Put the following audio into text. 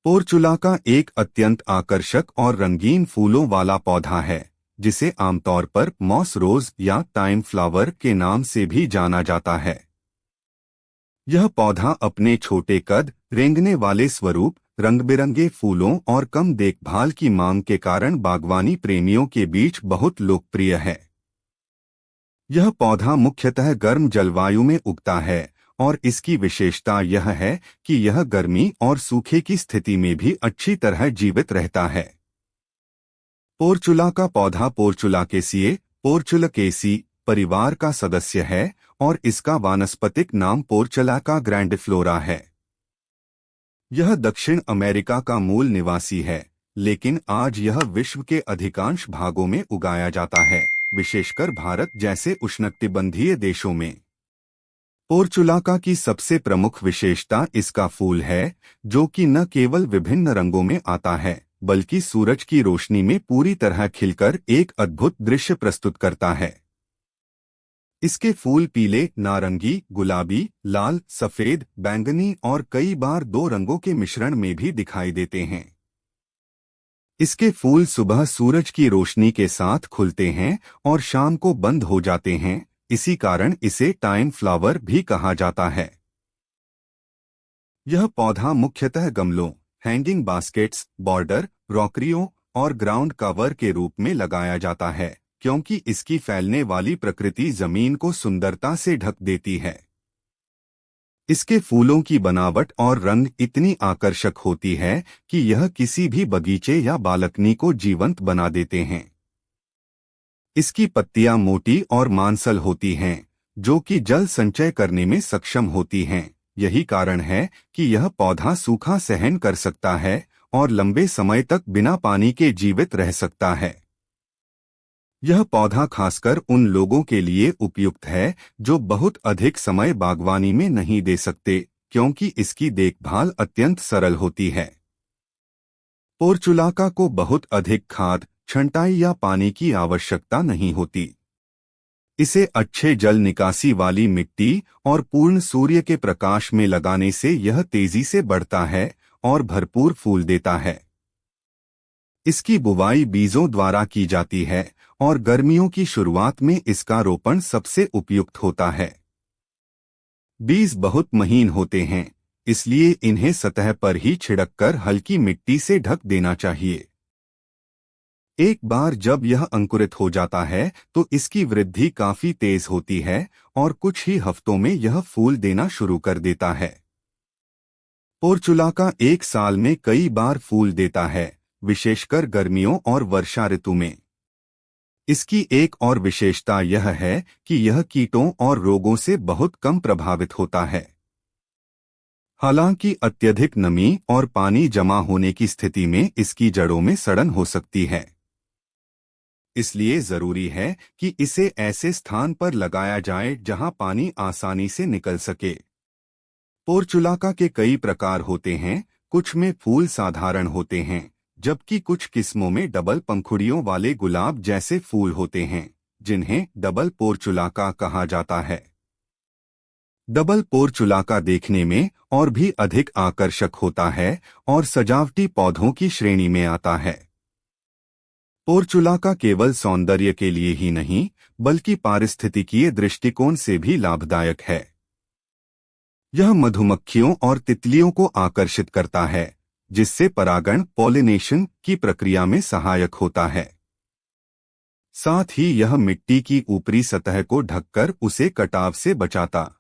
Portulaca एक अत्यंत आकर्षक और रंगीन फूलों वाला पौधा है, जिसे आमतौर पर मॉस रोज या टाइम फ्लावर के नाम से भी जाना जाता है। यह पौधा अपने छोटे कद, रेंगने वाले स्वरूप, रंग-बिरंगे फूलों और कम देखभाल की मांग के कारण बागवानी प्रेमियों के बीच बहुत लोकप्रिय है। यह पौधा मुख्यतः गर्म जलवायु में उगता है और इसकी विशेषता यह है कि यह गर्मी और सूखे की स्थिति में भी अच्छी तरह जीवित रहता है। पोर्चुला का पौधा पोर्चुलाकेसिए, पोर्चुलाकेसी परिवार का सदस्य है और इसका वानस्पतिक नाम पोर्चुलाका ग्रैंडिफ्लोरा है। यह दक्षिण अमेरिका का मूल निवासी है, लेकिन आज यह विश्व के अधिकांश भागों में उगाया जाता है, विशेषकर भारत जैसे उष्णकटिबंधीय देशों में। पोर्चुलाका की सबसे प्रमुख विशेषता इसका फूल है, जो कि न केवल विभिन्न रंगों में आता है, बल्कि सूरज की रोशनी में पूरी तरह खिलकर एक अद्भुत दृश्य प्रस्तुत करता है। इसके फूल पीले, नारंगी, गुलाबी, लाल, सफेद, बैंगनी और कई बार 2 रंगों के मिश्रण में भी दिखाई देते हैं। इसके फूल सुबह सूरज की रोशनी के साथ खुलते हैं और शाम को बंद हो जाते हैं, इसी कारण इसे टाइम फ्लावर भी कहा जाता है। यह पौधा मुख्यतः गमलों, हैंगिंग बास्केट्स, बॉर्डर, रॉकरियों और ग्राउंड कवर के रूप में लगाया जाता है, क्योंकि इसकी फैलने वाली प्रकृति जमीन को सुंदरता से ढक देती है। इसके फूलों की बनावट और रंग इतनी आकर्षक होती है कि यह किसी भी बगीचे या बालकनी को जीवंत बना देते हैं। इसकी पत्तियां मोटी और मांसल होती हैं, जो कि जल संचय करने में सक्षम होती हैं। यही कारण है कि यह पौधा सूखा सहन कर सकता है और लंबे समय तक बिना पानी के जीवित रह सकता है। यह पौधा खासकर उन लोगों के लिए उपयुक्त है जो बहुत अधिक समय बागवानी में नहीं दे सकते, क्योंकि इसकी देखभाल अत्यंत सरल होती है। पोर्चुलाका को बहुत अधिक खाद, छंटाई या पानी की आवश्यकता नहीं होती। इसे अच्छे जल निकासी वाली मिट्टी और पूर्ण सूर्य के प्रकाश में लगाने से यह तेजी से बढ़ता है और भरपूर फूल देता है। इसकी बुवाई बीजों द्वारा की जाती है और गर्मियों की शुरुआत में इसका रोपण सबसे उपयुक्त होता है। बीज बहुत महीन होते हैं, इसलिए इन्हें सतह पर ही छिड़ककर हल्की मिट्टी से ढक देना चाहिए। एक बार जब यह अंकुरित हो जाता है तो इसकी वृद्धि काफी तेज होती है और कुछ ही हफ्तों में यह फूल देना शुरू कर देता है। पोर्चुलाका एक साल में कई बार फूल देता है, विशेषकर गर्मियों और वर्षा ऋतु में। इसकी एक और विशेषता यह है कि यह कीटों और रोगों से बहुत कम प्रभावित होता है। हालांकि अत्यधिक नमी और पानी जमा होने की स्थिति में इसकी जड़ों में सड़न हो सकती है। इसलिए जरूरी है कि इसे ऐसे स्थान पर लगाया जाए जहां पानी आसानी से निकल सके। पोर्चुलाका के कई प्रकार होते हैं, कुछ में फूल साधारण होते हैं, जबकि कुछ किस्मों में डबल पंखुड़ियों वाले गुलाब जैसे फूल होते हैं, जिन्हें डबल पोर्चुलाका कहा जाता है। डबल पोर्चुलाका देखने में और भी अधिक आकर्षक होता है और सजावटी पौधों की श्रेणी में आता है। पोर्चुलाका केवल सौंदर्य के लिए ही नहीं, बल्कि पारिस्थितिकीय दृष्टिकोण से भी लाभदायक है। यह मधुमक्खियों और तितलियों को आकर्षित करता है, जिससे परागण पॉलिनेशन की प्रक्रिया में सहायक होता है। साथ ही यह मिट्टी की ऊपरी सतह को ढककर उसे कटाव से बचाता